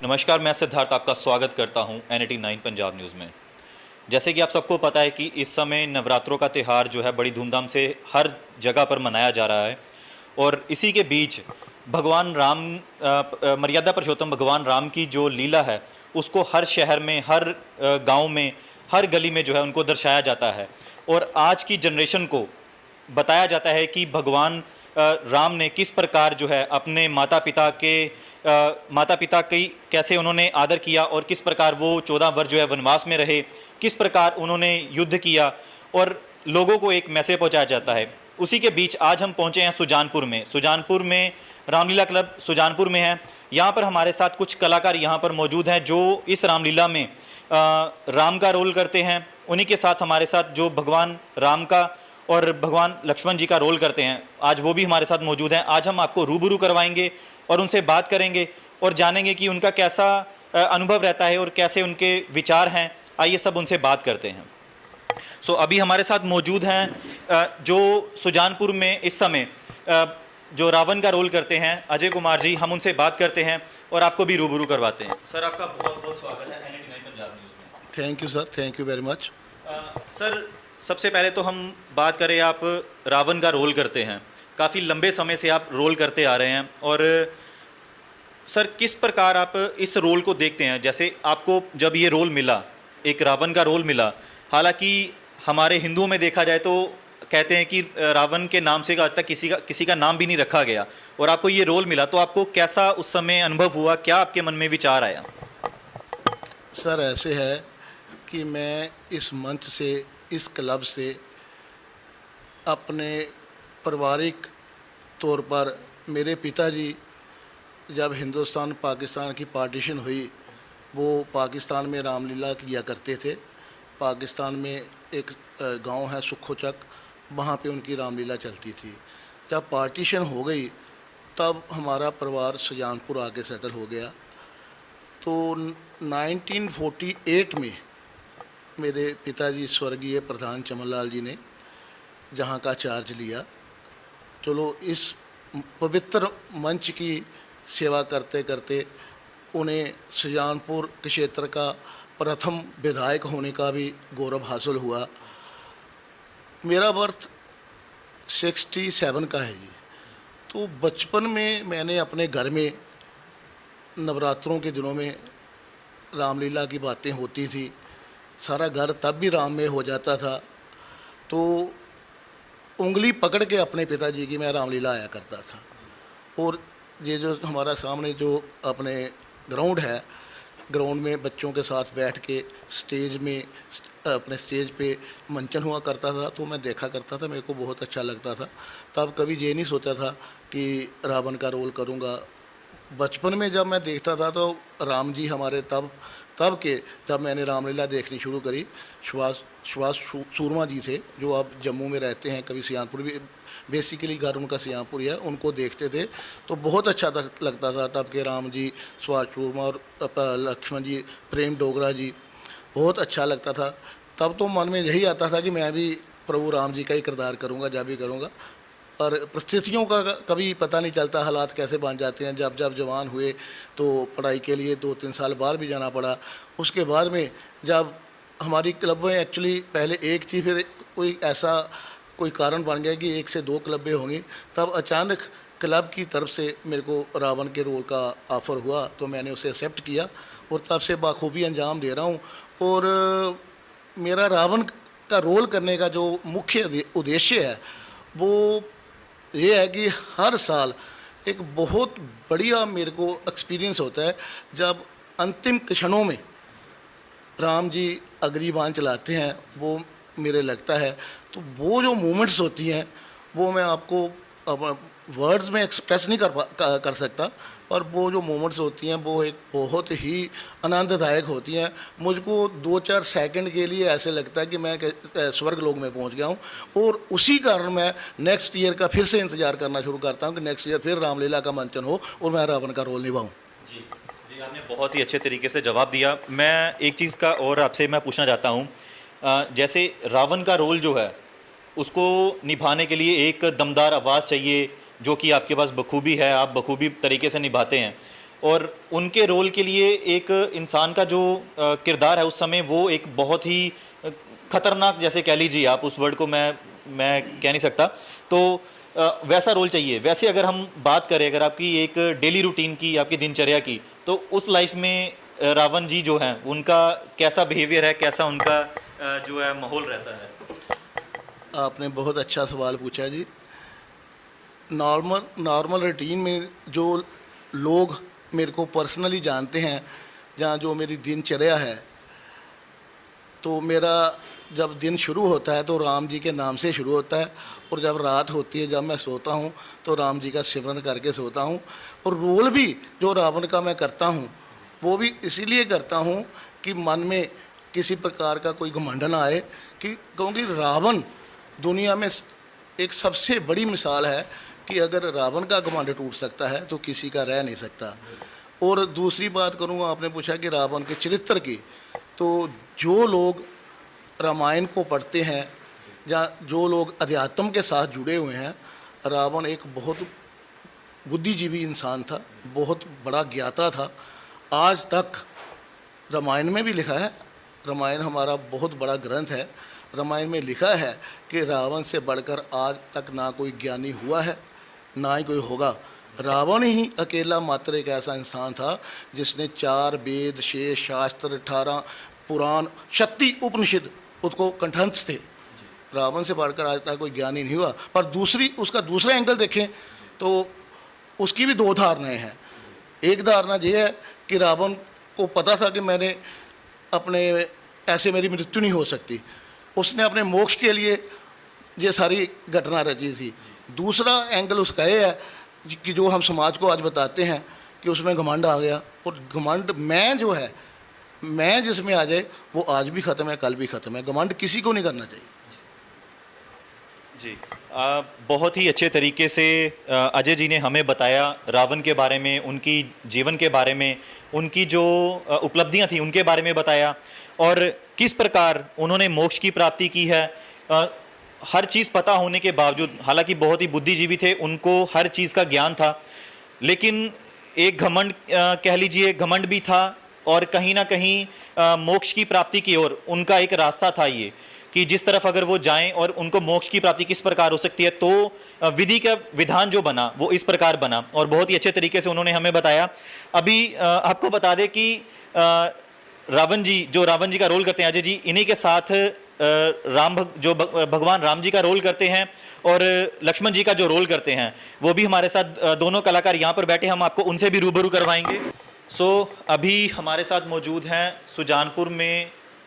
नमस्कार, मैं सिद्धार्थ आपका स्वागत करता हूं NAT9 पंजाब न्यूज़ में। जैसे कि आप सबको पता है कि इस समय नवरात्रों का त्यौहार जो है बड़ी धूमधाम से हर जगह पर मनाया जा रहा है और इसी के बीच भगवान राम मर्यादा पुरुषोत्तम भगवान राम की जो लीला है उसको हर शहर में, हर गांव में, हर गली में जो है उनको दर्शाया जाता है और आज की जनरेशन को बताया जाता है कि भगवान राम ने किस प्रकार जो है अपने माता पिता की कैसे उन्होंने आदर किया और किस प्रकार वो 14 वर्ष जो है वनवास में रहे, किस प्रकार उन्होंने युद्ध किया और लोगों को एक मैसेज पहुंचाया जाता है। उसी के बीच आज हम पहुंचे हैं सुजानपुर में रामलीला क्लब सुजानपुर में है। यहाँ पर हमारे साथ कुछ कलाकार यहाँ पर मौजूद हैं जो इस रामलीला में राम का रोल करते हैं। उन्हीं के साथ हमारे साथ जो भगवान राम का और भगवान लक्ष्मण जी का रोल करते हैं, आज वो भी हमारे साथ मौजूद हैं। आज हम आपको रूबरू करवाएंगे और उनसे बात करेंगे और जानेंगे कि उनका कैसा अनुभव रहता है और कैसे उनके विचार हैं। आइए सब उनसे बात करते हैं। अभी हमारे साथ मौजूद हैं जो सुजानपुर में इस समय जो रावण का रोल करते हैं, अजय कुमार जी। हम उनसे बात करते हैं और आपको भी रूबरू करवाते हैं। सर, आपका बहुत बहुत स्वागत है NAT9 पंजाब न्यूज़ में। Thank you sir, thank you very much. Sir, सबसे पहले तो हम बात करें, आप रावण का रोल करते हैं, काफ़ी लंबे समय से आप रोल करते आ रहे हैं और सर किस प्रकार आप इस रोल को देखते हैं? जैसे आपको जब ये रोल मिला, एक रावण का रोल मिला, हालांकि हमारे हिंदुओं में देखा जाए तो कहते हैं कि रावण के नाम से आज तक किसी का नाम भी नहीं रखा गया और आपको ये रोल मिला, तो आपको कैसा उस समय अनुभव हुआ, क्या आपके मन में विचार आया? सर, ऐसे है कि मैं इस मंच से, इस क्लब से अपने पारिवारिक तौर पर, मेरे पिताजी जब हिंदुस्तान पाकिस्तान की पार्टीशन हुई, वो पाकिस्तान में रामलीला किया करते थे। पाकिस्तान में एक गांव है सुखोचक, वहाँ पे उनकी रामलीला चलती थी। जब पार्टीशन हो गई तब हमारा परिवार सुजानपुर आके सेटल हो गया। तो 1948 में मेरे पिताजी स्वर्गीय प्रधान चमनलाल जी ने जहाँ का चार्ज लिया। चलो, इस पवित्र मंच की सेवा करते करते उन्हें सुजानपुर क्षेत्र का प्रथम विधायक होने का भी गौरव हासिल हुआ। मेरा बर्थ 67 का है जी। तो बचपन में मैंने अपने घर में नवरात्रों के दिनों में रामलीला की बातें होती थी, सारा घर तब भी राम में हो जाता था। तो उंगली पकड़ के अपने पिताजी की मैं रामलीला आया करता था। और ये जो हमारा सामने जो अपने ग्राउंड है, ग्राउंड में बच्चों के साथ बैठ के स्टेज में, अपने स्टेज पे मंचन हुआ करता था, तो मैं देखा करता था, मेरे को बहुत अच्छा लगता था। तब कभी ये नहीं सोचा था कि रावण का रोल करूँगा। बचपन में जब मैं देखता था तो राम जी हमारे तब के जब मैंने रामलीला देखनी शुरू करी, सुभाष सूरमा जी थे जो अब जम्मू में रहते हैं, कभी सियानपुर भी, बेसिकली घर उनका सियानपुर है, उनको देखते थे तो बहुत अच्छा लगता था। तब के राम जी, सुभाष सूरमा और लक्ष्मण जी, प्रेम डोगरा जी, बहुत अच्छा लगता था। तब तो मन में यही आता था कि मैं भी प्रभु राम जी का ही किरदार करूँगा, जब भी करूँगा। और परिस्थितियों का कभी पता नहीं चलता, हालात कैसे बन जाते हैं। जब जवान हुए तो पढ़ाई के लिए 2-3 साल बाहर भी जाना पड़ा। उसके बाद में जब हमारी क्लब में एक्चुअली पहले एक थी, फिर कोई कारण बन गया कि 1 से 2 क्लबें होंगी, तब अचानक क्लब की तरफ से मेरे को रावण के रोल का ऑफ़र हुआ, तो मैंने उसे एक्सेप्ट किया और तब से बाखूबी अंजाम दे रहा हूँ। और मेरा रावण का रोल करने का जो मुख्य उद्देश्य है वो ये है कि हर साल एक बहुत बढ़िया मेरे को एक्सपीरियंस होता है जब अंतिम क्षणों में राम जी अग्निबाण चलाते हैं। वो मेरे लगता है तो वो जो मोमेंट्स होती हैं वो मैं आपको वर्ड्स में एक्सप्रेस नहीं कर सकता, और वो जो मोमेंट्स होती हैं वो एक बहुत ही आनंददायक होती हैं। मुझको 2-4 सेकंड के लिए ऐसे लगता है कि मैं स्वर्ग लोक में पहुंच गया हूं, और उसी कारण मैं नेक्स्ट ईयर का फिर से इंतज़ार करना शुरू करता हूं कि नेक्स्ट ईयर फिर रामलीला का मंचन हो और मैं रावण का रोल निभाऊँ। जी जी, आपने बहुत ही अच्छे तरीके से जवाब दिया। मैं एक चीज़ का और आपसे मैं पूछना चाहता हूँ, जैसे रावण का रोल जो है उसको निभाने के लिए एक दमदार आवाज़ चाहिए, जो कि आपके पास बखूबी है, आप बखूबी तरीके से निभाते हैं। और उनके रोल के लिए एक इंसान का जो किरदार है उस समय वो एक बहुत ही खतरनाक, जैसे कह लीजिए आप, उस वर्ड को मैं कह नहीं सकता, तो वैसा रोल चाहिए। वैसे अगर हम बात करें अगर आपकी एक डेली रूटीन की, आपकी दिनचर्या की, तो उस लाइफ में रावण जी जो हैं उनका कैसा बिहेवियर है, कैसा उनका जो है माहौल रहता है? आपने बहुत अच्छा सवाल पूछा जी। नॉर्मल रूटीन में जो लोग मेरे को पर्सनली जानते हैं, जहाँ जो मेरी दिनचर्या है, तो मेरा जब दिन शुरू होता है तो राम जी के नाम से शुरू होता है, और जब रात होती है, जब मैं सोता हूँ, तो राम जी का सिमरन करके सोता हूँ। और रोल भी जो रावण का मैं करता हूँ वो भी इसीलिए करता हूँ कि मन में किसी प्रकार का कोई घमंड ना आए, कि क्योंकि रावण दुनिया में एक सबसे बड़ी मिसाल है कि अगर रावण का घमंड टूट सकता है तो किसी का रह नहीं सकता। और दूसरी बात करूँगा, आपने पूछा कि रावण के चरित्र की, तो जो लोग रामायण को पढ़ते हैं या जो लोग अध्यात्म के साथ जुड़े हुए हैं, रावण एक बहुत बुद्धिजीवी इंसान था, बहुत बड़ा ज्ञाता था। आज तक रामायण में भी लिखा है, रामायण हमारा बहुत बड़ा ग्रंथ है, रामायण में लिखा है कि रावण से बढ़कर आज तक ना कोई ज्ञानी हुआ है ना ही कोई होगा। रावण ही अकेला मात्र एक ऐसा इंसान था जिसने 4 वेद, 6 शास्त्र, 18 पुराण, 36 उपनिषद उसको कंठस्थ थे। रावण से बढ़कर आज तक कोई ज्ञानी नहीं हुआ। पर उसका दूसरा एंगल देखें तो उसकी भी 2 धारणाएं हैं। एक धारणा ये है कि रावण को पता था कि मैंने अपने ऐसे मेरी मृत्यु नहीं हो सकती, उसने अपने मोक्ष के लिए ये सारी घटना रची थी। दूसरा एंगल उसका ये है कि जो हम समाज को आज बताते हैं कि उसमें घमंड आ गया, और घमंड मैं जिसमें आ जाए वो आज भी ख़त्म है, कल भी ख़त्म है। घमंड किसी को नहीं करना चाहिए। जी, बहुत ही अच्छे तरीके से अजय जी ने हमें बताया रावण के बारे में, उनकी जीवन के बारे में, उनकी जो उपलब्धियां थी उनके बारे में बताया, और किस प्रकार उन्होंने मोक्ष की प्राप्ति की है। हर चीज़ पता होने के बावजूद, हालांकि बहुत ही बुद्धिजीवी थे, उनको हर चीज़ का ज्ञान था, लेकिन एक घमंड कह लीजिए, घमंड भी था, और कहीं ना कहीं मोक्ष की प्राप्ति की ओर उनका एक रास्ता था ये, कि जिस तरफ अगर वो जाएं और उनको मोक्ष की प्राप्ति किस प्रकार हो सकती है। तो विधि का विधान जो बना वो इस प्रकार बना, और बहुत ही अच्छे तरीके से उन्होंने हमें बताया। अभी आपको बता दें कि रावण जी का रोल करते हैं अजय जी, इन्हीं के साथ भगवान राम जी का रोल करते हैं, और लक्ष्मण जी का जो रोल करते हैं वो भी हमारे साथ दोनों कलाकार यहाँ पर बैठे, हम आपको उनसे भी रूबरू करवाएंगे। अभी हमारे साथ मौजूद हैं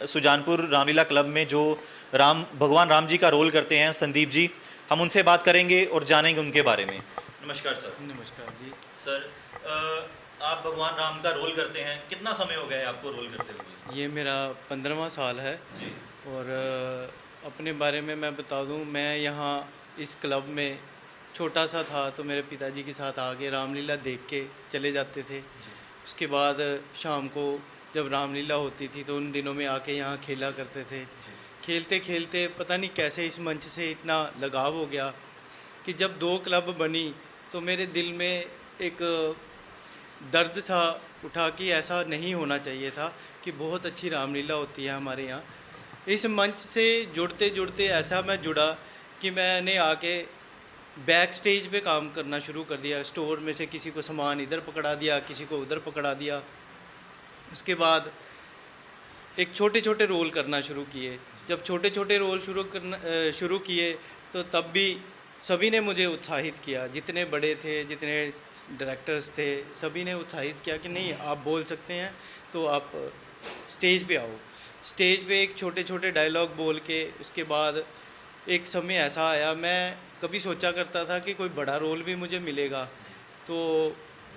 सुजानपुर रामलीला क्लब में जो भगवान राम जी का रोल करते हैं संदीप जी, हम उनसे बात करेंगे और जानेंगे उनके बारे में। नमस्कार सर। नमस्कार जी। सर, आप भगवान राम का रोल करते हैं, कितना समय हो गया है आपको रोल करते हुए? ये मेरा 15वां साल है जी। और अपने बारे में मैं बता दूं, मैं यहाँ इस क्लब में छोटा सा था तो मेरे पिताजी के साथ आके रामलीला देख के चले जाते थे। उसके बाद शाम को जब रामलीला होती थी तो उन दिनों में आके यहाँ खेला करते थे। खेलते खेलते पता नहीं कैसे इस मंच से इतना लगाव हो गया कि जब 2 क्लब बनी तो मेरे दिल में एक दर्द सा उठा कि ऐसा नहीं होना चाहिए था, कि बहुत अच्छी रामलीला होती है हमारे यहाँ। इस मंच से जुड़ते जुड़ते ऐसा मैं जुड़ा कि मैंने आके बैक स्टेज पे काम करना शुरू कर दिया। स्टोर में से किसी को सामान इधर पकड़ा दिया, किसी को उधर पकड़ा दिया। उसके बाद एक छोटे छोटे रोल करना शुरू किए। जब छोटे छोटे रोल शुरू किए तो तब भी सभी ने मुझे उत्साहित किया, जितने बड़े थे, जितने डायरेक्टर्स थे, सभी ने उत्साहित किया कि नहीं आप बोल सकते हैं तो आप स्टेज पे आओ। स्टेज पे एक छोटे छोटे डायलॉग बोल के उसके बाद एक समय ऐसा आया, मैं कभी सोचा करता था कि कोई बड़ा रोल भी मुझे मिलेगा, तो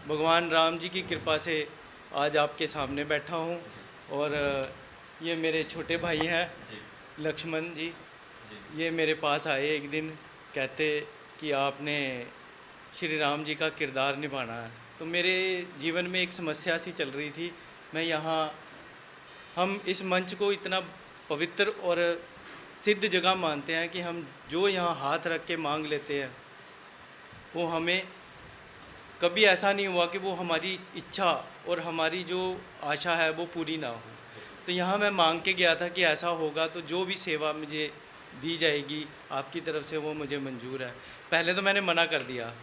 भगवान राम जी की कृपा से आज आपके सामने बैठा हूँ। और ये मेरे छोटे भाई हैं लक्ष्मण जी, ये मेरे पास आए एक दिन, कहते कि आपने श्री राम जी का किरदार निभाना है। तो मेरे जीवन में एक समस्या सी चल रही थी। मैं यहाँ, हम इस मंच को इतना पवित्र और सिद्ध जगह मानते हैं कि हम जो यहाँ हाथ रख के मांग लेते हैं वो हमें कभी ऐसा नहीं हुआ कि वो हमारी इच्छा और हमारी जो आशा है वो पूरी ना हो। तो यहाँ मैं मांग के गया था कि ऐसा होगा तो जो भी सेवा मुझे दी जाएगी आपकी तरफ से वो मुझे मंजूर है। पहले तो मैंने मना कर दिया,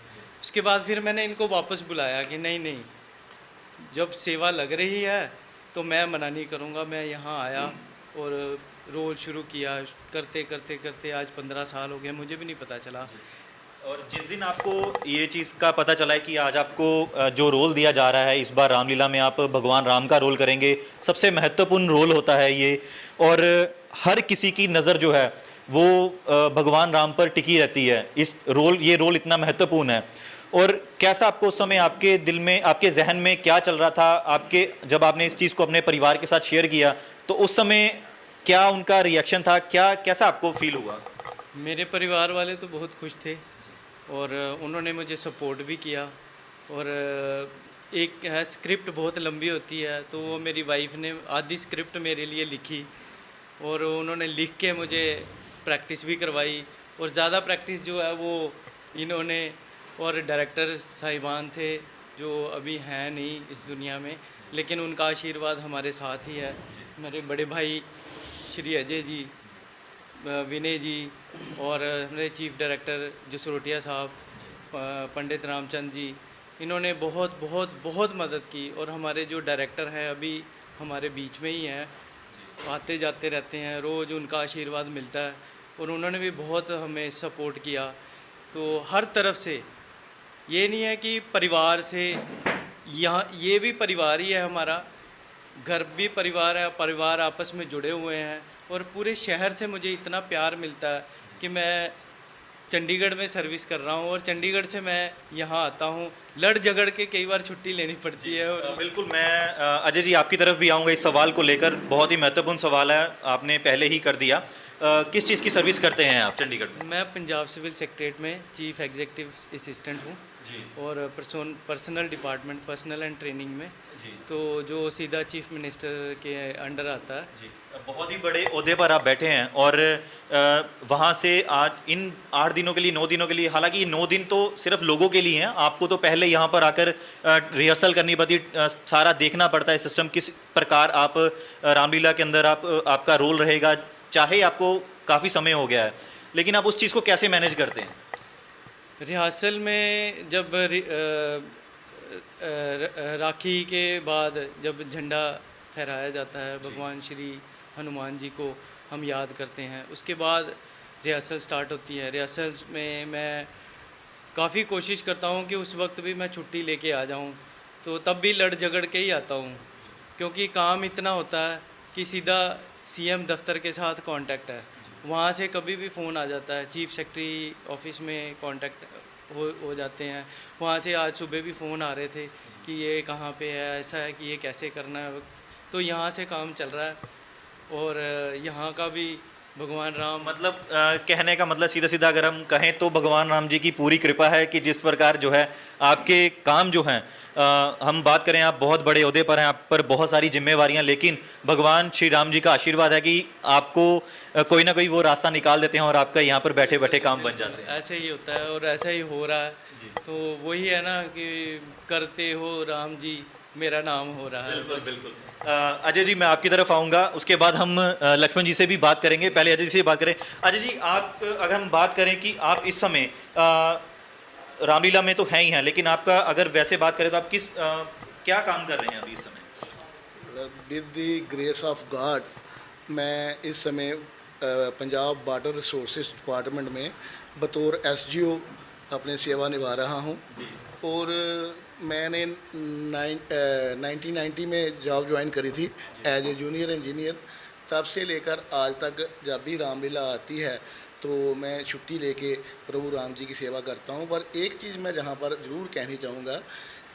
उसके बाद फिर मैंने इनको वापस बुलाया कि नहीं नहीं, जब सेवा लग रही है तो मैं मना नहीं करूँगा। मैं यहाँ आया और रोल शुरू किया, करते करते करते आज 15 साल हो गए, मुझे भी नहीं पता चला। और जिस दिन आपको ये चीज़ का पता चला है कि आज आपको जो रोल दिया जा रहा है, इस बार रामलीला में आप भगवान राम का रोल करेंगे, सबसे महत्वपूर्ण रोल होता है ये, और हर किसी की नज़र जो है वो भगवान राम पर टिकी रहती है। ये रोल इतना महत्वपूर्ण है। और कैसा आपको उस समय आपके दिल में, आपके जहन में क्या चल रहा था, आपके जब आपने इस चीज़ को अपने परिवार के साथ शेयर किया तो उस समय क्या उनका रिएक्शन था, कैसा आपको फील हुआ? मेरे परिवार वाले तो बहुत खुश थे और उन्होंने मुझे सपोर्ट भी किया। और एक है स्क्रिप्ट बहुत लंबी होती है, तो वो मेरी वाइफ ने आधी स्क्रिप्ट मेरे लिए लिखी और उन्होंने लिख के मुझे प्रैक्टिस भी करवाई। और ज़्यादा प्रैक्टिस जो है वो इन्होंने और डायरेक्टर साहिबान थे जो अभी हैं नहीं इस दुनिया में, लेकिन उनका आशीर्वाद हमारे साथ ही है। मेरे बड़े भाई श्री अजय जी, विनय जी और हमारे चीफ डायरेक्टर जसरोटिया साहब, पंडित रामचंद जी, इन्होंने बहुत बहुत बहुत मदद की। और हमारे जो डायरेक्टर हैं अभी हमारे बीच में ही हैं, आते जाते रहते हैं, रोज़ उनका आशीर्वाद मिलता है और उन्होंने भी बहुत हमें सपोर्ट किया। तो हर तरफ से, ये नहीं है कि परिवार से, यहाँ ये भी परिवार ही है हमारा, घर भी परिवार है, परिवार आपस में जुड़े हुए हैं। और पूरे शहर से मुझे इतना प्यार मिलता है कि मैं चंडीगढ़ में सर्विस कर रहा हूँ और चंडीगढ़ से मैं यहाँ आता हूँ, लड़ झगड़ के कई बार छुट्टी लेनी पड़ती है। और बिल्कुल, मैं अजय जी आपकी तरफ भी आऊँगा इस सवाल को लेकर। बहुत ही महत्वपूर्ण सवाल है, आपने पहले ही कर दिया। किस चीज़ की सर्विस करते हैं आप चंडीगढ़ में? मैं पंजाब सिविल सेक्रेटरीट में चीफ एग्जीक्यूटिव असिस्टेंट हूँ और personal department, personal and training में, तो जो सीधा चीफ मिनिस्टर के अंडर आता है। जी, बहुत ही बड़े ओहदे पर आप बैठे हैं और वहाँ से आज इन 8 दिनों के लिए, 9 दिनों के लिए, हालांकि ये 9 दिन तो सिर्फ लोगों के लिए हैं, आपको तो पहले यहाँ पर आकर रिहर्सल करनी पड़ती, सारा देखना पड़ता है सिस्टम, किस प्रकार आप रामलीला के अंदर आपका रोल रहेगा। चाहे आपको काफ़ी समय हो गया है, लेकिन आप उस चीज़ को कैसे मैनेज करते हैं? रिहर्सल में जब राखी के बाद जब झंडा फहराया जाता है, भगवान श्री हनुमान जी को हम याद करते हैं, उसके बाद रिहर्सल स्टार्ट होती है। रिहर्सल्स में मैं काफ़ी कोशिश करता हूँ कि उस वक्त भी मैं छुट्टी लेके आ जाऊँ, तो तब भी लड़ झगड़ के ही आता हूँ, क्योंकि काम इतना होता है कि सीधा सीएम दफ्तर के साथ कांटेक्ट है, वहाँ से कभी भी फ़ोन आ जाता है, चीफ सेक्रेटरी ऑफिस में कांटेक्ट हो जाते हैं। वहाँ से आज सुबह भी फ़ोन आ रहे थे कि ये कहाँ पे है, ऐसा है कि ये कैसे करना है, तो यहाँ से काम चल रहा है। और यहाँ का भी भगवान राम, मतलब कहने का मतलब सीधा सीधा अगर हम कहें तो भगवान राम जी की पूरी कृपा है कि जिस प्रकार जो है आपके काम जो हैं, हम बात करें, आप बहुत बड़े ओहदे पर हैं, आप पर बहुत सारी जिम्मेवारियां, लेकिन भगवान श्री राम जी का आशीर्वाद है कि आपको कोई ना कोई वो रास्ता निकाल देते हैं और आपका यहाँ पर बैठे बैठे काम बन जाते हैं। ऐसे ही होता है और ऐसा ही हो रहा है। तो वही है ना कि करते हो राम जी, मेरा नाम हो रहा है। बिल्कुल बिल्कुल। अजय जी, मैं आपकी तरफ आऊँगा, उसके बाद हम लक्ष्मण जी से भी बात करेंगे। पहले अजय जी से बात करें। अजय जी, आप अगर हम बात करें कि आप इस समय रामलीला में तो हैं ही हैं, लेकिन आपका अगर वैसे बात करें तो आप क्या काम कर रहे हैं अभी इस समय? With the grace of God मैं इस समय पंजाब वाटर रिसोर्सेज डिपार्टमेंट में बतौर एसजीओ अपनी सेवा निभा रहा हूँ। और मैंने 1990 में जॉब ज्वाइन करी थी एज ए जूनियर इंजीनियर। तब से लेकर आज तक जब भी रामलीला आती है तो मैं छुट्टी लेके प्रभु राम जी की सेवा करता हूँ। पर एक चीज़ मैं जहाँ पर ज़रूर कहनी चाहूँगा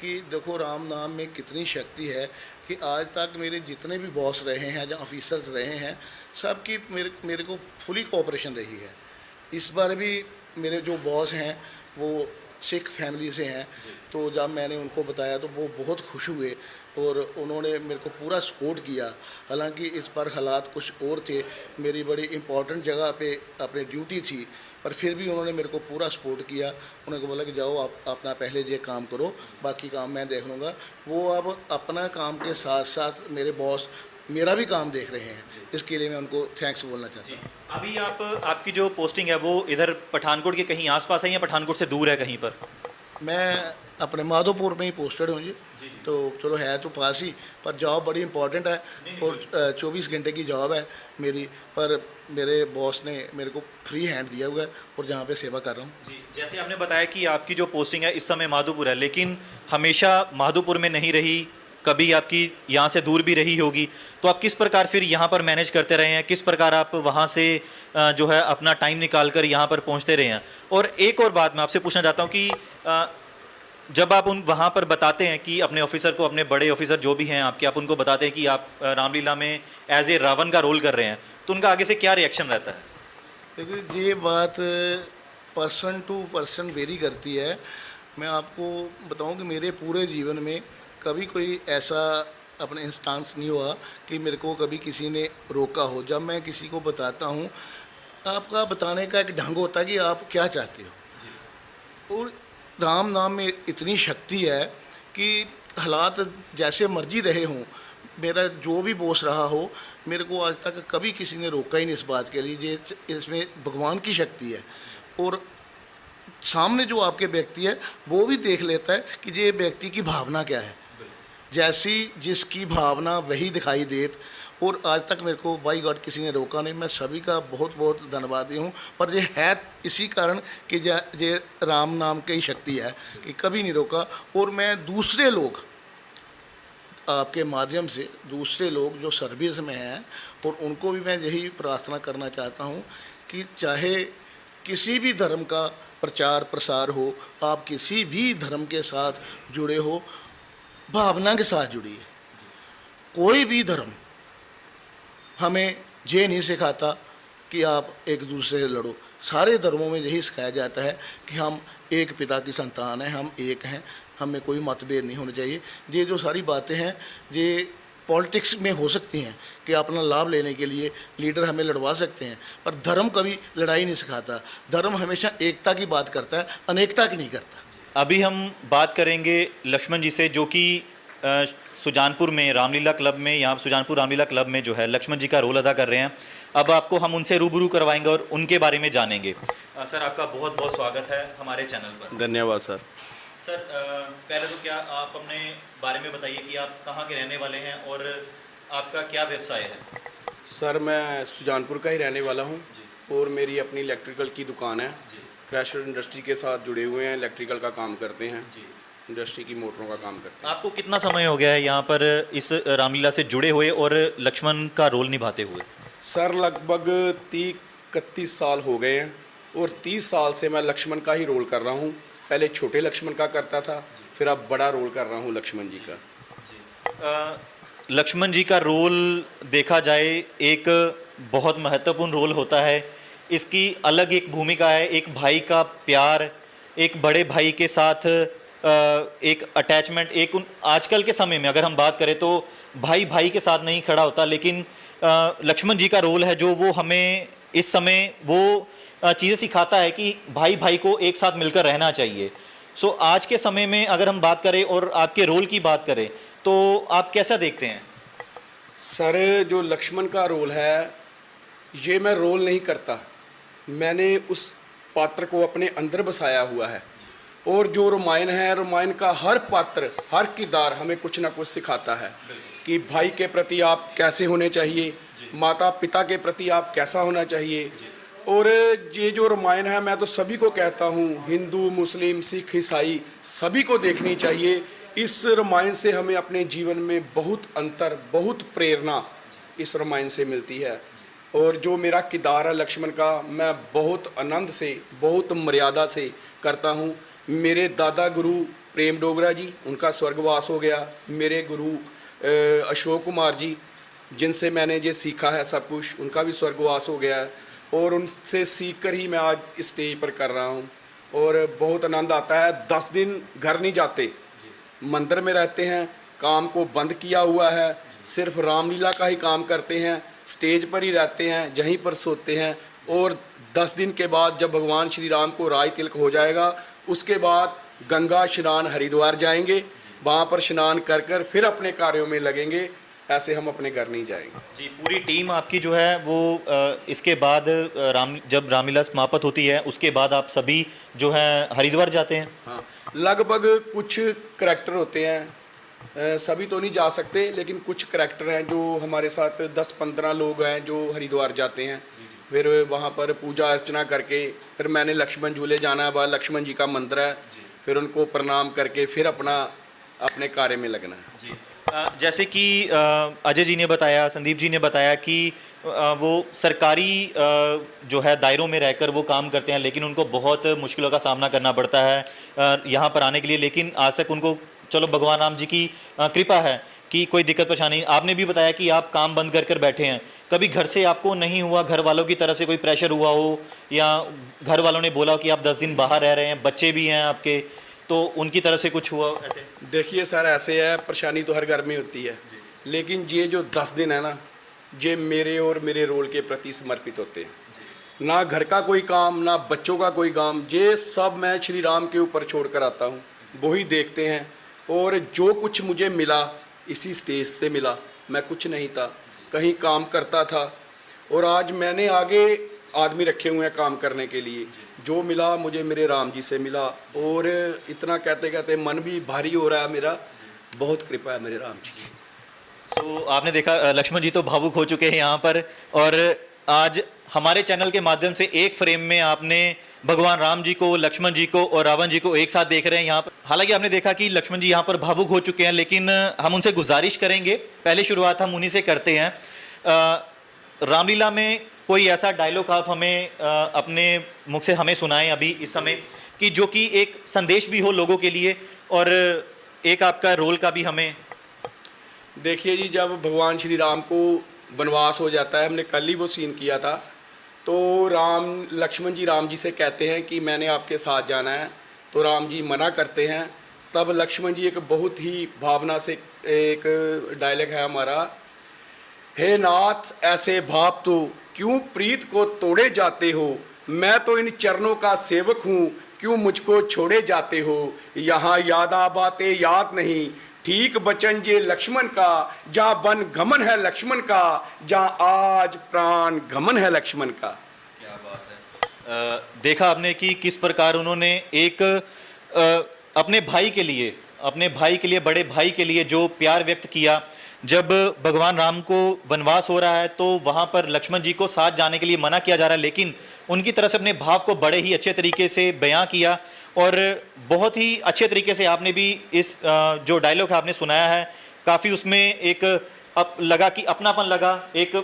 कि देखो राम नाम में कितनी शक्ति है कि आज तक मेरे जितने भी बॉस रहे हैं या ऑफिसर्स रहे हैं, सबकी मेरे को फुली कोऑपरेशन रही है। इस बार भी मेरे जो बॉस हैं वो सिख फैमिली से हैं। तो जब मैंने उनको बताया तो वो बहुत खुश हुए और उन्होंने मेरे को पूरा सपोर्ट किया। हालांकि इस पर हालात कुछ और थे, मेरी बड़ी इम्पोर्टेंट जगह पे अपनी ड्यूटी थी, पर फिर भी उन्होंने मेरे को पूरा सपोर्ट किया। उन्होंने बोला कि जाओ आप अपना पहले ये काम करो, बाकी काम मैं देख लूँगा। वो अब अपना काम के साथ साथ मेरे बॉस मेरा भी काम देख रहे हैं, इसके लिए मैं उनको थैंक्स बोलना चाहता हूँ। अभी आपकी जो पोस्टिंग है वो इधर पठानकोट के कहीं आसपास है या पठानकोट से दूर है कहीं पर? मैं अपने माधोपुर में ही पोस्टेड हूँ जी। तो चलो है तो पास ही, पर जॉब बड़ी इम्पोर्टेंट है और 24 घंटे की जॉब है मेरी, पर मेरे बॉस ने मेरे को फ्री हैंड दिया हुआ है और जहाँ पे सेवा कर रहा हूँ। जी, जैसे आपने बताया कि आपकी जो पोस्टिंग है इस समय माधोपुर है, लेकिन हमेशा माधोपुर में नहीं रही, कभी आपकी यहाँ से दूर भी रही होगी, तो आप किस प्रकार फिर यहाँ पर मैनेज करते रहे हैं? किस प्रकार आप वहाँ से जो है अपना टाइम निकाल कर यहाँ पर पहुँचते रहे हैं? और एक और बात मैं आपसे पूछना चाहता हूँ कि जब आप वहाँ पर बताते हैं कि अपने ऑफिसर को, अपने बड़े ऑफिसर जो भी हैं आपके, आप उनको बताते हैं कि आप रामलीला में एज ए रावण का रोल कर रहे हैं, तो उनका आगे से क्या रिएक्शन रहता है? देखिए ये बात पर्सन टू पर्सन वेरी करती है। मैं आपको बताऊं कि मेरे पूरे जीवन में कभी कोई ऐसा अपने इंस्टांस नहीं हुआ कि मेरे को कभी किसी ने रोका हो। जब मैं किसी को बताता हूं, आपका बताने का एक ढंग होता है कि आप क्या चाहते हो। और राम नाम में इतनी शक्ति है कि हालात जैसे मर्जी रहे हों, मेरा जो भी बॉस रहा हो, मेरे को आज तक कभी किसी ने रोका ही नहीं इस बात के लिए। ये इसमें भगवान की शक्ति है और सामने जो आपके व्यक्ति है वो भी देख लेता है कि ये व्यक्ति की भावना क्या है। जैसी जिसकी भावना वही दिखाई देत। और आज तक मेरे को बाई गॉड किसी ने रोका नहीं। मैं सभी का बहुत बहुत धन्यवादी हूँ। पर ये है इसी कारण कि ये राम नाम की शक्ति है कि कभी नहीं रोका। और मैं दूसरे लोग, आपके माध्यम से दूसरे लोग जो सर्विस में हैं, और उनको भी मैं यही प्रार्थना करना चाहता हूँ कि चाहे किसी भी धर्म का प्रचार प्रसार हो, आप किसी भी धर्म के साथ जुड़े हो, भावना के साथ जुड़िए। कोई भी धर्म हमें ये नहीं सिखाता कि आप एक दूसरे से लड़ो। सारे धर्मों में यही सिखाया जाता है कि हम एक पिता की संतान हैं, हम एक हैं, हमें कोई मतभेद नहीं होने चाहिए। ये जो सारी बातें हैं ये पॉलिटिक्स में हो सकती हैं कि अपना लाभ लेने के लिए लीडर हमें लड़वा सकते हैं, पर धर्म कभी लड़ाई नहीं सिखाता। धर्म हमेशा एकता की बात करता है, अनेकता की नहीं करता। अभी हम बात करेंगे लक्ष्मण जी से, जो कि सुजानपुर में रामलीला क्लब में, यहाँ सुजानपुर रामलीला क्लब में जो है लक्ष्मण जी का रोल अदा कर रहे हैं। अब आपको हम उनसे रूबरू करवाएंगे और उनके बारे में जानेंगे। सर, आपका बहुत बहुत स्वागत है हमारे चैनल पर। धन्यवाद सर। सर, पहले तो क्या आप अपने बारे में बताइए कि आप कहाँ के रहने वाले हैं और आपका क्या व्यवसाय है? सर, मैं सुजानपुर का ही रहने वाला हूँ और मेरी अपनी इलेक्ट्रिकल की दुकान है। क्रैशर इंडस्ट्री के साथ जुड़े हुए हैं, इलेक्ट्रिकल का काम करते हैं, इंडस्ट्री की मोटरों का काम करते हैं। आपको कितना समय हो गया है यहाँ पर इस रामलीला से जुड़े हुए और लक्ष्मण का रोल निभाते हुए? सर, लगभग 30-31 साल हो गए हैं और 30 साल से मैं लक्ष्मण का ही रोल कर रहा हूँ। पहले छोटे लक्ष्मण का करता था, फिर अब बड़ा रोल कर रहा हूँ लक्ष्मण जी का। लक्ष्मण जी का रोल देखा जाए एक बहुत महत्वपूर्ण रोल होता है। इसकी अलग एक भूमिका है, एक भाई का प्यार, एक बड़े भाई के साथ एक अटैचमेंट। एक आजकल के समय में अगर हम बात करें तो भाई भाई के साथ नहीं खड़ा होता, लेकिन लक्ष्मण जी का रोल है जो वो हमें इस समय वो चीज़ें सिखाता है कि भाई भाई को एक साथ मिलकर रहना चाहिए। सो आज के समय में अगर हम बात करें और आपके रोल की बात करें तो आप कैसा देखते हैं? सर, जो लक्ष्मण का रोल है ये मैं रोल नहीं करता, मैंने उस पात्र को अपने अंदर बसाया हुआ है। और जो रामायण है, रामायण का हर पात्र, हर किरदार हमें कुछ ना कुछ सिखाता है कि भाई के प्रति आप कैसे होने चाहिए, माता पिता के प्रति आप कैसा होना चाहिए। और ये जो रामायण है, मैं तो सभी को कहता हूँ, हिंदू मुस्लिम सिख ईसाई सभी को देखनी चाहिए। इस रामायण से हमें अपने जीवन में बहुत अंतर, बहुत प्रेरणा इस रामायण से मिलती है। और जो मेरा किरदार है लक्ष्मण का, मैं बहुत आनंद से, बहुत मर्यादा से करता हूँ। मेरे दादा गुरु प्रेम डोगरा जी, उनका स्वर्गवास हो गया। मेरे गुरु अशोक कुमार जी, जिनसे मैंने ये सीखा है सब कुछ, उनका भी स्वर्गवास हो गया है। और उनसे सीख कर ही मैं आज स्टेज पर कर रहा हूँ। और बहुत आनंद आता है। 10 दिन घर नहीं जाते, मंदिर में रहते हैं, काम को बंद किया हुआ है, सिर्फ रामलीला का ही काम करते हैं, स्टेज पर ही रहते हैं, यहीं पर सोते हैं। और 10 दिन के बाद जब भगवान श्री राम को राज तिलक हो जाएगा, उसके बाद गंगा स्नान हरिद्वार जाएंगे, वहाँ पर स्नान कर कर फिर अपने कार्यों में लगेंगे। ऐसे हम अपने घर नहीं जाएंगे। जी, पूरी टीम आपकी जो है वो इसके बाद जब रामलीला समाप्त होती है उसके बाद आप सभी जो है हरिद्वार जाते हैं? हाँ, लगभग कुछ करैक्टर होते हैं, सभी तो नहीं जा सकते, लेकिन कुछ करैक्टर हैं जो हमारे साथ 10-15 लोग हैं जो हरिद्वार जाते हैं। फिर वहाँ पर पूजा अर्चना करके फिर मैंने लक्ष्मण झूले जाना है, वहाँ लक्ष्मण जी का मंदिर है, फिर उनको प्रणाम करके फिर अपने कार्य में लगना है। जी, जैसे कि अजय जी ने बताया, संदीप जी ने बताया कि वो सरकारी जो है दायरों में रहकर वो काम करते हैं, लेकिन उनको बहुत मुश्किलों का सामना करना पड़ता है यहाँ पर आने के लिए। लेकिन आज तक उनको चलो भगवान राम जी की कृपा है कि कोई दिक्कत परेशानी। आपने भी बताया कि आप काम बंद कर बैठे हैं, कभी घर से आपको नहीं हुआ, घर वालों की तरफ से कोई प्रेशर हुआ हो, या घर वालों ने बोला कि आप 10 दिन बाहर रह रहे हैं, बच्चे भी हैं आपके, तो उनकी तरफ से कुछ हुआ ऐसे? देखिए सर, ऐसे है, परेशानी तो हर घर में होती है, लेकिन ये जो 10 दिन है ना, ये मेरे और मेरे रोल के प्रति समर्पित होते हैं। ना घर का कोई काम, ना बच्चों का कोई काम, ये सब मैं श्री राम के ऊपर छोड़ कर आता हूँ, वही देखते हैं। और जो कुछ मुझे मिला इसी स्टेज से मिला, मैं कुछ नहीं था, कहीं काम करता था, और आज मैंने आगे आदमी रखे हुए हैं काम करने के लिए। जो मिला मुझे मेरे राम जी से मिला, और इतना कहते कहते मन भी भारी हो रहा है मेरा। बहुत कृपा है मेरे राम जी की। तो आपने देखा लक्ष्मण जी तो भावुक हो चुके हैं यहाँ पर, और आज हमारे चैनल के माध्यम से एक फ्रेम में आपने भगवान राम जी को, लक्ष्मण जी को और रावण जी को एक साथ देख रहे हैं यहाँ पर। हालांकि आपने देखा कि लक्ष्मण जी यहाँ पर भावुक हो चुके हैं, लेकिन हम उनसे गुजारिश करेंगे, पहले शुरुआत हम उन्हीं से करते हैं। रामलीला में कोई ऐसा डायलॉग आप हमें अपने मुख से हमें सुनाएं अभी इस समय, कि जो कि एक संदेश भी हो लोगों के लिए, और एक आपका रोल का भी हमें। देखिए जी, जब भगवान श्री राम को वनवास हो जाता है, हमने कल ही वो सीन किया था, तो लक्ष्मण जी राम जी से कहते हैं कि मैंने आपके साथ जाना है, तो राम जी मना करते हैं। तब लक्ष्मण जी एक बहुत ही भावना से एक डायलॉग है हमारा, हे नाथ ऐसे भाव तो क्यों प्रीत को तोड़े जाते हो, मैं तो इन चरणों का सेवक हूँ, क्यों मुझको छोड़े जाते हो। यहाँ यादा बातें याद नहीं, ठीक बचन जे लक्ष्मण का, जहाँ वन गमन है लक्ष्मण का, जहाँ आज प्राण गमन है लक्ष्मण का। क्या बात है। देखा आपने कि किस प्रकार उन्होंने एक अपने भाई के लिए, बड़े भाई के लिए जो प्यार व्यक्त किया। जब भगवान राम को वनवास हो रहा है तो वहाँ पर लक्ष्मण जी को साथ जाने के लिए मना किया जा रहा है, लेकिन उनकी तरफ से अपने भाव को बड़े ही अच्छे तरीके से बयां किया, और बहुत ही अच्छे तरीके से आपने भी इस जो डायलॉग है आपने सुनाया है, काफ़ी उसमें एक लगा कि अपनापन लगा, एक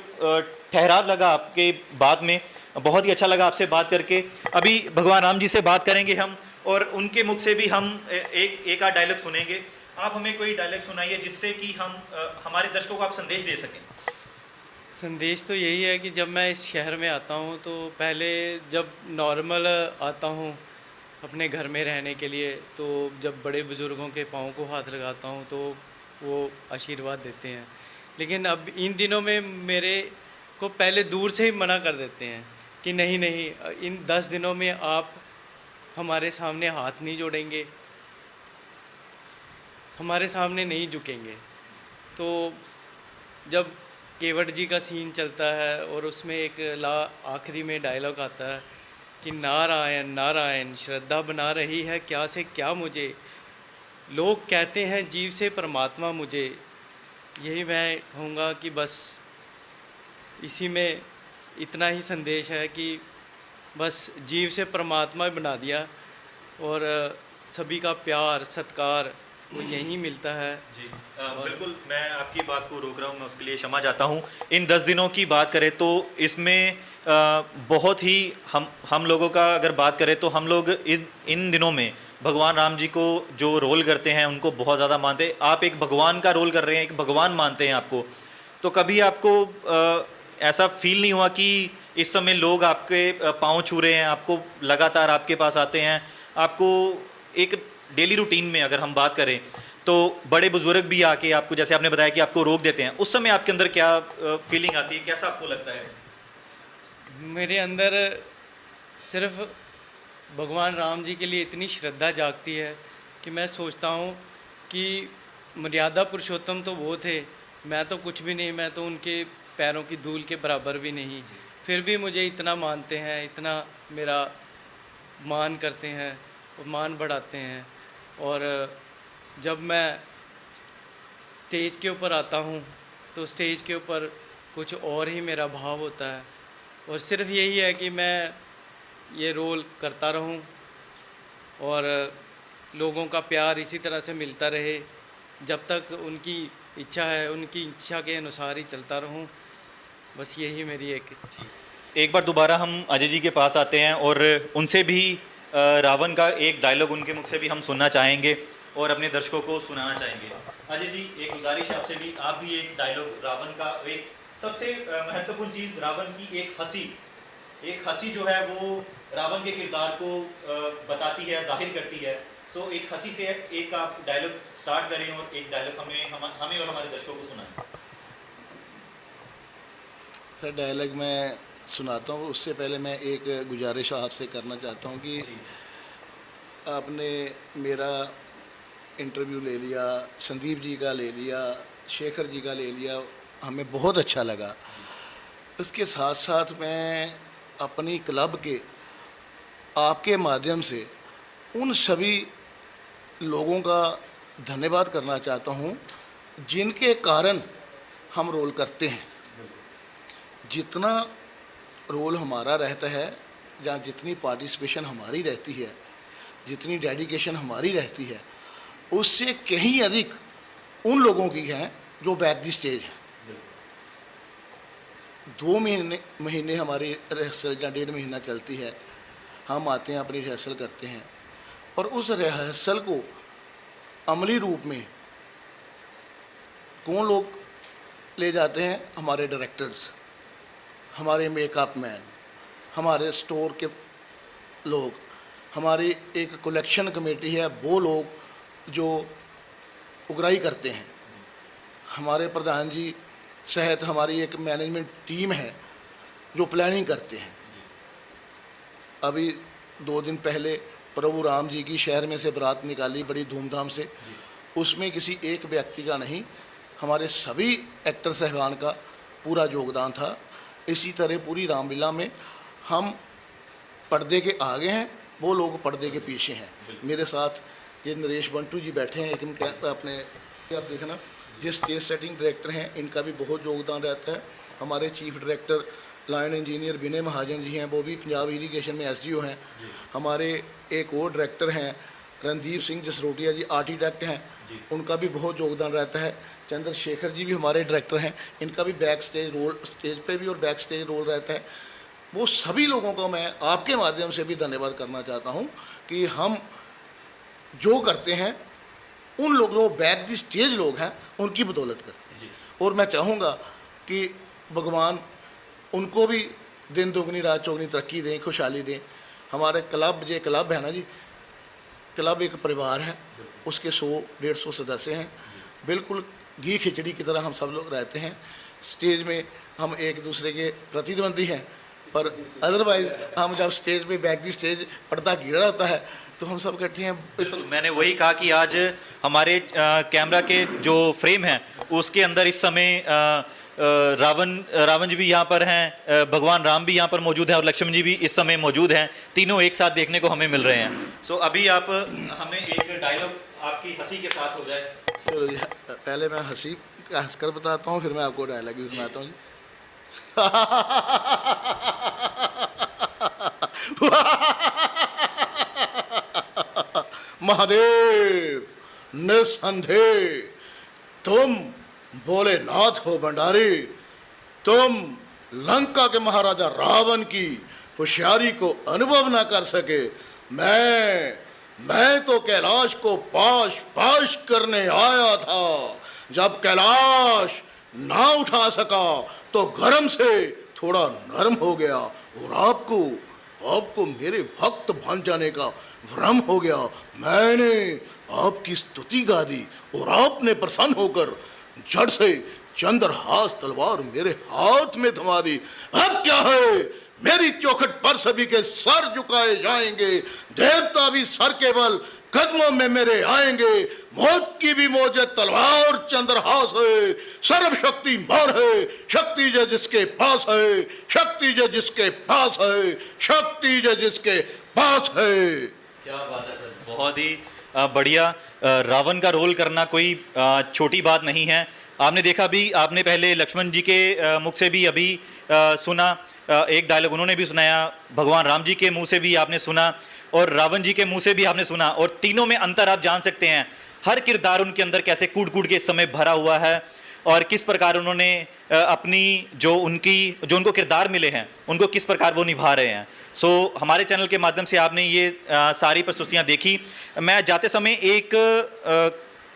ठहराव लगा आपके बात में। बहुत ही अच्छा लगा आपसे बात करके। अभी भगवान राम जी से बात करेंगे हम, और उनके मुख से भी हम एक आध डायलॉग सुनेंगे। आप हमें कोई डायलॉग सुनाइए जिससे कि हम हमारे दर्शकों को आप संदेश दे सकें। संदेश तो यही है कि जब मैं इस शहर में आता हूँ तो पहले जब नॉर्मल आता हूँ अपने घर में रहने के लिए, तो जब बड़े बुज़ुर्गों के पाँव को हाथ लगाता हूँ तो वो आशीर्वाद देते हैं। लेकिन अब इन दिनों में मेरे को पहले दूर से ही मना कर देते हैं कि नहीं नहीं, इन 10 दिनों में आप हमारे सामने हाथ नहीं जोड़ेंगे, हमारे सामने नहीं झुकेंगे। तो जब केवट जी का सीन चलता है और उसमें एक आखिरी में डायलॉग आता है कि नारायण नारायण श्रद्धा बना रही है क्या से क्या मुझे, लोग कहते हैं जीव से परमात्मा मुझे। यही मैं कहूँगा कि बस इसी में इतना ही संदेश है कि बस जीव से परमात्मा बना दिया, और सभी का प्यार सत्कार वो यहीं मिलता है। जी बिल्कुल, मैं आपकी बात को रोक रहा हूँ, मैं उसके लिए क्षमा चाहता हूँ। इन 10 दिनों की बात करें तो इसमें बहुत ही हम लोगों का अगर बात करें तो हम लोग इन दिनों में भगवान राम जी को जो रोल करते हैं उनको बहुत ज़्यादा मानते हैं। आप एक भगवान का रोल कर रहे हैं, एक भगवान मानते हैं आपको, तो कभी आपको ऐसा फील नहीं हुआ कि इस समय लोग आपके पाँव छू रहे हैं, आपको लगातार आपके पास आते हैं, आपको एक डेली रूटीन में अगर हम बात करें तो बड़े बुजुर्ग भी आके आपको, जैसे आपने बताया कि आपको रोक देते हैं, उस समय आपके अंदर क्या फीलिंग आती है, कैसा आपको लगता है? मेरे अंदर सिर्फ भगवान राम जी के लिए इतनी श्रद्धा जागती है कि मैं सोचता हूँ कि मर्यादा पुरुषोत्तम तो वो थे, मैं तो कुछ भी नहीं, मैं तो उनके पैरों की धूल के बराबर भी नहीं, फिर भी मुझे इतना मानते हैं, इतना मेरा मान करते हैं और मान बढ़ाते हैं। और जब मैं स्टेज के ऊपर आता हूँ तो स्टेज के ऊपर कुछ और ही मेरा भाव होता है, और सिर्फ यही है कि मैं ये रोल करता रहूं और लोगों का प्यार इसी तरह से मिलता रहे, जब तक उनकी इच्छा है, उनकी इच्छा के अनुसार ही चलता रहूं। बस यही मेरी एक बार दोबारा हम अजय जी के पास आते हैं और उनसे भी रावण का एक डायलॉग उनके मुख से भी हम सुनना चाहेंगे और अपने दर्शकों को सुनाना चाहेंगे। अजय जी, एक गुजारिश है आपसे भी, आप भी एक डायलॉग रावण का, एक सबसे महत्वपूर्ण चीज़ रावण की एक हंसी जो है वो रावण के किरदार को बताती है, जाहिर करती है। सो एक हंसी से एक आप डायलॉग स्टार्ट करें और एक डायलॉग हमें और हमारे दर्शकों को सुनाएं। सर, डायलॉग मैं सुनाता हूँ, उससे पहले मैं एक गुजारिश आपसे करना चाहता हूँ कि आपने मेरा इंटरव्यू ले लिया, संदीप जी का ले लिया, शेखर जी का ले लिया, हमें बहुत अच्छा लगा। उसके साथ साथ मैं अपनी क्लब के आपके माध्यम से उन सभी लोगों का धन्यवाद करना चाहता हूँ जिनके कारण हम रोल करते हैं। जितना रोल हमारा रहता है या जितनी पार्टिसिपेशन हमारी रहती है, जितनी डेडिकेशन हमारी रहती है, उससे कहीं अधिक उन लोगों की है जो बैक दी स्टेज है। 2 महीने हमारी रिहर्सल या 1.5 महीना चलती है, हम आते हैं, अपनी रिहर्सल करते हैं और उस रिहर्सल को अमली रूप में कौन लोग ले जाते हैं? हमारे डायरेक्टर्स, हमारे मेकअप मैन, हमारे स्टोर के लोग, हमारी एक कलेक्शन कमेटी है, वो लोग जो उगराई करते हैं, हमारे प्रधान जी सहित हमारी एक मैनेजमेंट टीम है जो प्लानिंग करते हैं। अभी 2 दिन पहले प्रभु राम जी की शहर में से बारात निकाली बड़ी धूमधाम से, उसमें किसी एक व्यक्ति का नहीं, हमारे सभी एक्टर साहबान का पूरा योगदान था। इसी तरह पूरी रामलीला में हम पर्दे के आगे हैं, वो लोग पर्दे के पीछे हैं। मेरे साथ ये नरेश बंटू जी बैठे हैं, एक अपने आप देखना, ये स्टेज सेटिंग डायरेक्टर हैं, इनका भी बहुत योगदान रहता है। हमारे चीफ डायरेक्टर लाइन इंजीनियर विनय महाजन जी हैं, वो भी पंजाब इरीगेशन में एसडीओ हैं। हमारे एक और डायरेक्टर हैं रणदीप सिंह जसरोटिया जी, आर्किटेक्ट हैं, उनका भी बहुत योगदान रहता है। चंद्रशेखर जी भी हमारे डायरेक्टर हैं, इनका भी बैक स्टेज रोल, स्टेज पे भी और बैक स्टेज रोल रहता है। वो सभी लोगों को मैं आपके माध्यम से भी धन्यवाद करना चाहता हूँ कि हम जो करते हैं उन लोगों, बैक दी स्टेज लोग हैं, उनकी बदौलत करते हैं। और मैं चाहूँगा कि भगवान उनको भी दिन दुगनी रात चौगनी तरक्की दें, खुशहाली दें। हमारे क्लब, ये क्लब है ना जी, क्लब एक परिवार है, उसके 100-150 सदस्य हैं। बिल्कुल घी खिचड़ी की तरह हम सब लोग रहते हैं। स्टेज में हम एक दूसरे के प्रतिद्वंदी हैं, पर अदरवाइज हम जब स्टेज पे बैक दी स्टेज पर्दा गिरा होता है तो हम सब इकट्ठे हैं। मैंने वही कहा कि आज हमारे कैमरा के जो फ्रेम है उसके अंदर इस समय रावण जी भी यहाँ पर हैं, भगवान राम भी यहाँ पर मौजूद हैं और लक्ष्मण जी भी इस समय मौजूद हैं। तीनों एक साथ देखने को हमें मिल रहे हैं। सो अभी आप हमें एक डायलॉग आपकी हंसी के साथ हो जाए। चलो जी, पहले मैं हंसकर बताता हूँ, फिर मैं आपको डायलॉग भी सुनाता हूँ जी। महादेव, निसंदेह तुम भोलेनाथ हो भंडारी, तुम लंका के महाराजा रावण की होशियारी को अनुभव ना कर सके। मैं तो कैलाश को पाश करने आया था। जब कैलाश ना उठा सका तो गरम से थोड़ा नरम हो गया और आपको मेरे भक्त बन जाने का भ्रम हो गया। मैंने आपकी स्तुति गा दी और आपने प्रसन्न होकर झट से चंद्रहास तलवार मेरे हाथ में थमा दी। अब क्या है, मेरी चौखट पर सभी के सर झुकाए जाएंगे, देवता भी सर के बल कदमों में मेरे आएंगे। मौत की भी मौजे तलवार चंद्रहास है, सर्वशक्तिमान है, शक्ति जो जिसके पास है, शक्ति जो जिसके पास है, शक्ति जो जिसके पास है। क्या बात है सर, बहुत ही बढ़िया। रावण का रोल करना कोई छोटी बात नहीं है। आपने देखा भी, आपने पहले लक्ष्मण जी के मुख से भी अभी सुना, एक डायलॉग उन्होंने भी सुनाया, भगवान राम जी के मुंह से भी आपने सुना और रावण जी के मुंह से भी आपने सुना, और तीनों में अंतर आप जान सकते हैं। हर किरदार उनके अंदर कैसे कूट कूट के इस समय भरा हुआ है और किस प्रकार उन्होंने अपनी जो उनको किरदार मिले हैं उनको किस प्रकार वो निभा रहे हैं। सो हमारे चैनल के माध्यम से आपने ये सारी प्रस्तुतियाँ देखी। मैं जाते समय एक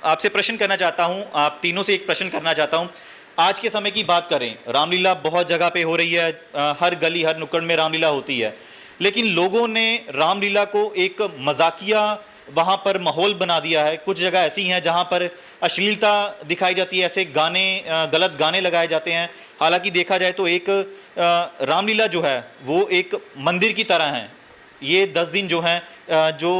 आपसे प्रश्न करना चाहता हूँ, आप तीनों से एक प्रश्न करना चाहता हूँ। आज के समय की बात करें, रामलीला बहुत जगह पे हो रही है, हर गली हर नुक्कड़ में रामलीला होती है, लेकिन लोगों ने रामलीला को एक मजाकिया वहाँ पर माहौल बना दिया है। कुछ जगह ऐसी हैं जहाँ पर अश्लीलता दिखाई जाती है, ऐसे गाने गलत गाने लगाए जाते हैं। हालांकि देखा जाए तो एक रामलीला जो है वो एक मंदिर की तरह है। ये 10 दिन जो हैं जो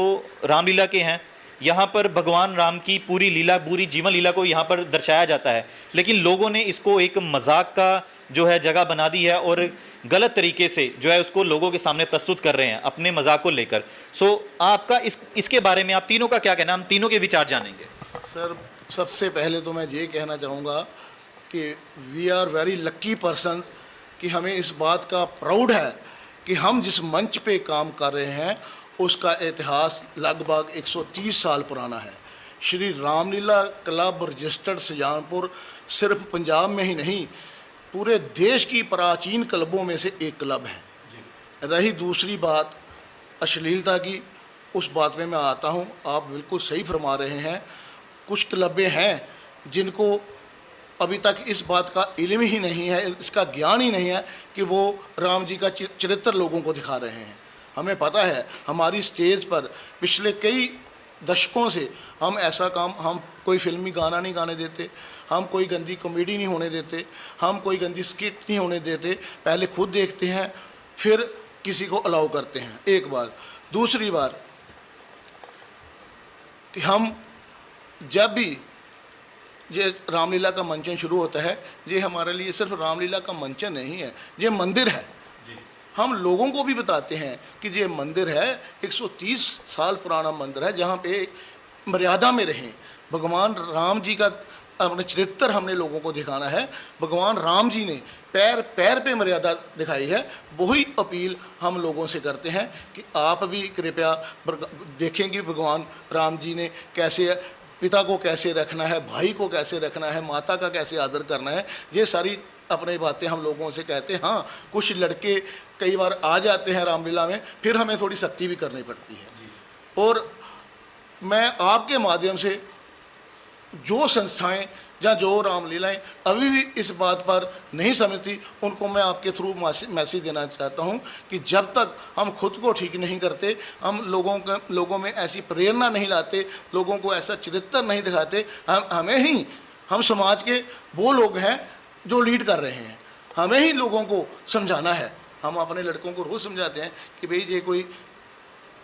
रामलीला के हैं, यहाँ पर भगवान राम की पूरी लीला, पूरी जीवन लीला को यहाँ पर दर्शाया जाता है, लेकिन लोगों ने इसको एक मजाक का जो है जगह बना दी है और गलत तरीके से जो है उसको लोगों के सामने प्रस्तुत कर रहे हैं अपने मजाक को लेकर। सो आपका इसके बारे में आप तीनों का क्या कहना, हम तीनों के विचार जानेंगे। सर, सबसे पहले तो मैं ये कहना चाहूँगा कि we are very lucky person कि हमें इस बात का प्राउड है कि हम जिस मंच पे काम कर रहे हैं उसका इतिहास लगभग 130 साल पुराना है। श्री रामलीला क्लब रजिस्टर्ड सुजानपुर सिर्फ पंजाब में ही नहीं, पूरे देश की प्राचीन क्लबों में से एक क्लब है। रही दूसरी बात अश्लीलता की, उस बात में मैं आता हूँ। आप बिल्कुल सही फरमा रहे हैं, कुछ क्लबें हैं जिनको अभी तक इस बात का इल्म ही नहीं है, इसका ज्ञान ही नहीं है कि वो राम जी का चरित्र लोगों को दिखा रहे हैं। हमें पता है हमारी स्टेज पर पिछले कई दशकों से हम ऐसा काम, हम कोई फिल्मी गाना नहीं गाने देते, हम कोई गंदी कॉमेडी नहीं होने देते, हम कोई गंदी स्किट नहीं होने देते। पहले खुद देखते हैं फिर किसी को अलाउ करते हैं, एक बार। दूसरी बार कि हम जब भी ये रामलीला का मंचन शुरू होता है, ये हमारे लिए सिर्फ रामलीला का मंचन नहीं है, ये मंदिर है। हम लोगों को भी बताते हैं कि ये मंदिर है, 130 साल पुराना मंदिर है, जहाँ पे मर्यादा में रहें। भगवान राम जी का अपने चरित्र हमने लोगों को दिखाना है। भगवान राम जी ने पैर पैर पे मर्यादा दिखाई है। वही अपील हम लोगों से करते हैं कि आप भी कृपया देखें कि भगवान राम जी ने कैसे पिता को कैसे रखना है, भाई को कैसे रखना है, माता का कैसे आदर करना है। ये सारी अपनी बातें हम लोगों से कहते हैं। हाँ, कुछ लड़के कई बार आ जाते हैं रामलीला में, फिर हमें थोड़ी सख्ती भी करनी पड़ती है। और मैं आपके माध्यम से जो संस्थाएं या जो रामलीलाएं अभी भी इस बात पर नहीं समझती, उनको मैं आपके थ्रू मैसेज देना चाहता हूं कि जब तक हम खुद को ठीक नहीं करते, हम लोगों में ऐसी प्रेरणा नहीं लाते, लोगों को ऐसा चरित्र नहीं दिखाते, हम समाज के वो लोग हैं जो लीड कर रहे हैं। हमें ही लोगों को समझाना है। हम अपने लड़कों को रोज़ समझाते हैं कि भाई ये कोई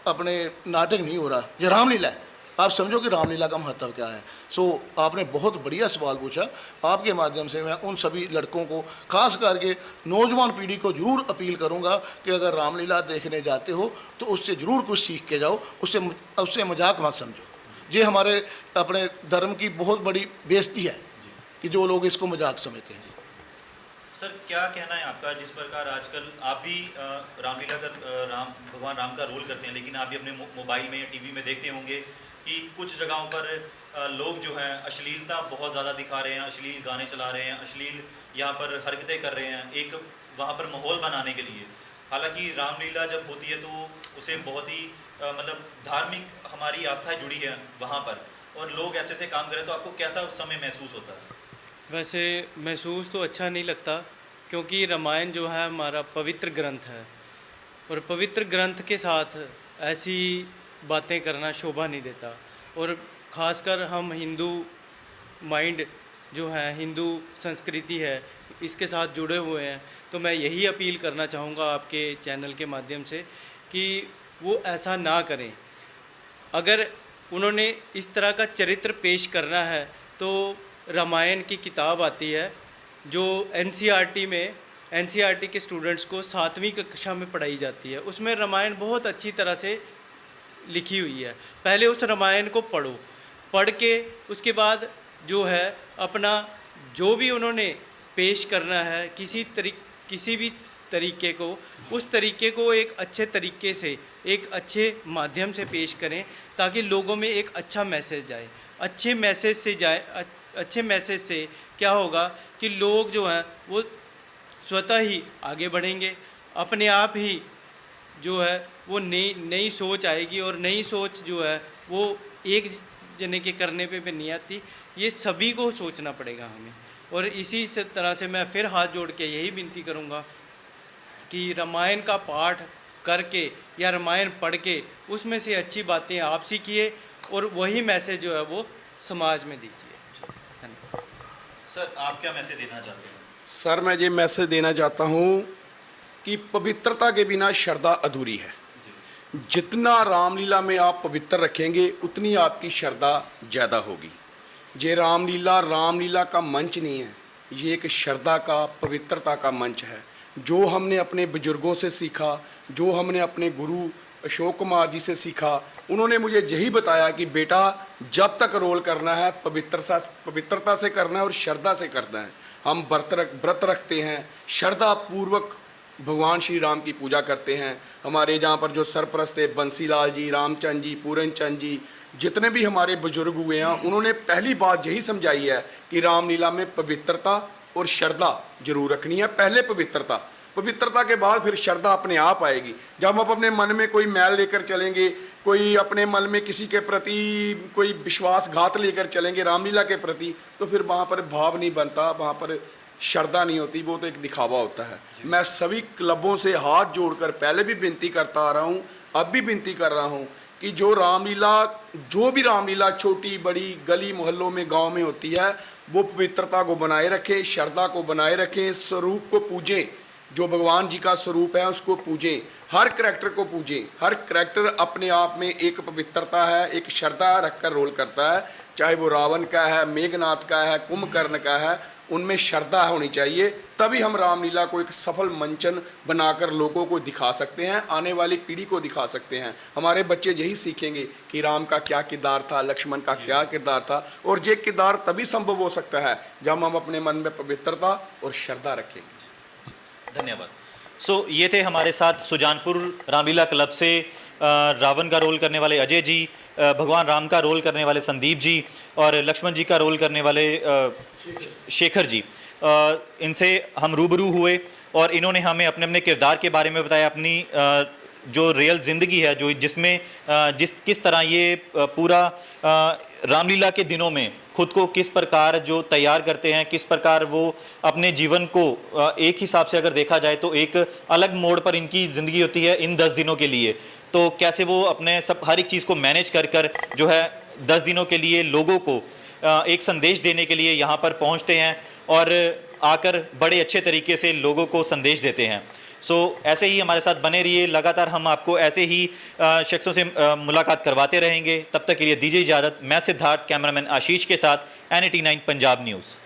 अपने नाटक नहीं हो रहा, ये रामलीला है। आप समझो कि रामलीला का महत्व क्या है। सो आपने बहुत बढ़िया सवाल पूछा। आपके माध्यम से मैं उन सभी लड़कों को, खास करके नौजवान पीढ़ी को ज़रूर अपील करूंगा कि अगर रामलीला देखने जाते हो तो उससे ज़रूर कुछ सीख के जाओ, उससे मजाक मत समझो। ये हमारे अपने धर्म की बहुत बड़ी बेइज्जती है कि जो लोग इसको मजाक समझते हैं। सर, क्या कहना है आपका, जिस प्रकार आजकल आप भी रामलीला का भगवान राम का रोल करते हैं, लेकिन आप भी अपने मोबाइल में या टीवी में देखते होंगे कि कुछ जगहों पर लोग जो हैं अश्लीलता बहुत ज़्यादा दिखा रहे हैं, अश्लील गाने चला रहे हैं, अश्लील यहाँ पर हरकतें कर रहे हैं, एक वहाँ पर माहौल बनाने के लिए। हालांकि रामलीला जब होती है तो उसे बहुत ही मतलब धार्मिक हमारी आस्थाएं जुड़ी है वहाँ पर, और लोग ऐसे ऐसे काम करें तो आपको कैसा उस समय महसूस होता है? वैसे महसूस तो अच्छा नहीं लगता, क्योंकि रामायण जो है हमारा पवित्र ग्रंथ है, और पवित्र ग्रंथ के साथ ऐसी बातें करना शोभा नहीं देता। और ख़ासकर हम हिंदू माइंड जो है, हिंदू संस्कृति है, इसके साथ जुड़े हुए हैं। तो मैं यही अपील करना चाहूँगा आपके चैनल के माध्यम से कि वो ऐसा ना करें। अगर उन्होंने इस तरह का चरित्र पेश करना है तो रामायण की किताब आती है जो एनसीईआरटी में, एनसीईआरटी के स्टूडेंट्स को 7वीं कक्षा में पढ़ाई जाती है। उसमें रामायण बहुत अच्छी तरह से लिखी हुई है। पहले उस रामायण को पढ़ो, पढ़ के उसके बाद जो है अपना जो भी उन्होंने पेश करना है किसी भी तरीके को, उस तरीके को एक अच्छे तरीके से, एक अच्छे माध्यम से पेश करें, ताकि लोगों में एक अच्छा मैसेज जाए। अच्छे मैसेज से क्या होगा कि लोग जो हैं वो स्वतः ही आगे बढ़ेंगे, अपने आप ही जो है वो नई सोच आएगी। और नई सोच जो है वो एक जने के करने पे भी नहीं आती, ये सभी को सोचना पड़ेगा हमें। और इसी से तरह से मैं फिर हाथ जोड़ के यही विनती करूँगा कि रामायण का पाठ करके या रामायण पढ़ के उसमें से अच्छी बातें आप सीखिए और वही मैसेज जो है वो समाज में दीजिए। धन्यवाद। सर, आप क्या मैसेज देना चाहते हैं? सर, मैं ये मैसेज देना चाहता हूँ कि पवित्रता के बिना श्रद्धा अधूरी है। जितना रामलीला में आप पवित्र रखेंगे उतनी आपकी श्रद्धा ज़्यादा होगी। ये रामलीला का मंच नहीं है, ये एक श्रद्धा का, पवित्रता का मंच है। जो हमने अपने बुजुर्गों से सीखा, जो हमने अपने गुरु अशोक कुमार जी से सीखा, उन्होंने मुझे यही बताया कि बेटा जब तक रोल करना है पवित्रता से करना है और श्रद्धा से करना है। हम व्रत रखते हैं, श्रद्धा पूर्वक भगवान श्री राम की पूजा करते हैं। हमारे जहाँ पर जो सरपरस्त है बंसीलाल जी, रामचंद जी, पूरन चंद जी, जितने भी हमारे बुजुर्ग हुए हैं, उन्होंने पहली बात यही समझाई है कि रामलीला में पवित्रता और श्रद्धा जरूर रखनी है। पहले पवित्रता के बाद फिर श्रद्धा अपने आप आएगी। जब हम अपने मन में कोई मैल लेकर चलेंगे, कोई अपने मन में किसी के प्रति कोई विश्वासघात लेकर चलेंगे रामलीला के प्रति, तो फिर वहाँ पर भाव नहीं बनता, वहाँ पर श्रद्धा नहीं होती, वो तो एक दिखावा होता है। मैं सभी क्लबों से हाथ जोड़कर पहले भी विनती करता आ रहा हूँ, अब भी विनती कर रहा हूँ कि जो भी रामलीला छोटी बड़ी गली मोहल्लों में, गांव में होती है, वो पवित्रता को बनाए रखें, श्रद्धा को बनाए रखें, स्वरूप को पूजें। जो भगवान जी का स्वरूप है उसको पूजें, हर करैक्टर को पूजें। हर करैक्टर अपने आप में एक पवित्रता है, एक श्रद्धा रखकर रोल करता है। चाहे वो रावण का है, मेघनाथ का है, कुंभकर्ण का है, उनमें श्रद्धा होनी चाहिए। तभी हम रामलीला को एक सफल मंचन बनाकर लोगों को दिखा सकते हैं, आने वाली पीढ़ी को दिखा सकते हैं। हमारे बच्चे यही सीखेंगे कि राम का क्या किरदार था, लक्ष्मण का क्या किरदार था। और ये किरदार तभी संभव हो सकता है जब हम अपने मन में पवित्रता और श्रद्धा रखेंगे। धन्यवाद। ये थे हमारे साथ सुजानपुर रामलीला क्लब से रावण का रोल करने वाले अजय जी, भगवान राम का रोल करने वाले संदीप जी और लक्ष्मण जी का रोल करने वाले शेखर जी। इनसे हम रूबरू हुए और इन्होंने हमें अपने अपने किरदार के बारे में बताया, अपनी जो रियल ज़िंदगी है, जो जिसमें किस तरह ये पूरा रामलीला के दिनों में खुद को किस प्रकार जो तैयार करते हैं, किस प्रकार वो अपने जीवन को एक हिसाब से अगर देखा जाए तो एक अलग मोड़ पर इनकी ज़िंदगी होती है इन 10 दिनों के लिए। तो कैसे वो अपने हर एक चीज़ को मैनेज कर जो है 10 दिनों के लिए लोगों को एक संदेश देने के लिए यहाँ पर पहुँचते हैं और आकर बड़े अच्छे तरीके से लोगों को संदेश देते हैं। ऐसे ही हमारे साथ बने रहिए, लगातार हम आपको ऐसे ही शख्सों से मुलाकात करवाते रहेंगे। तब तक के लिए दीजिए इजाज़त। मैं सिद्धार्थ, कैमरामैन आशीष के साथ NAT9 पंजाब न्यूज़।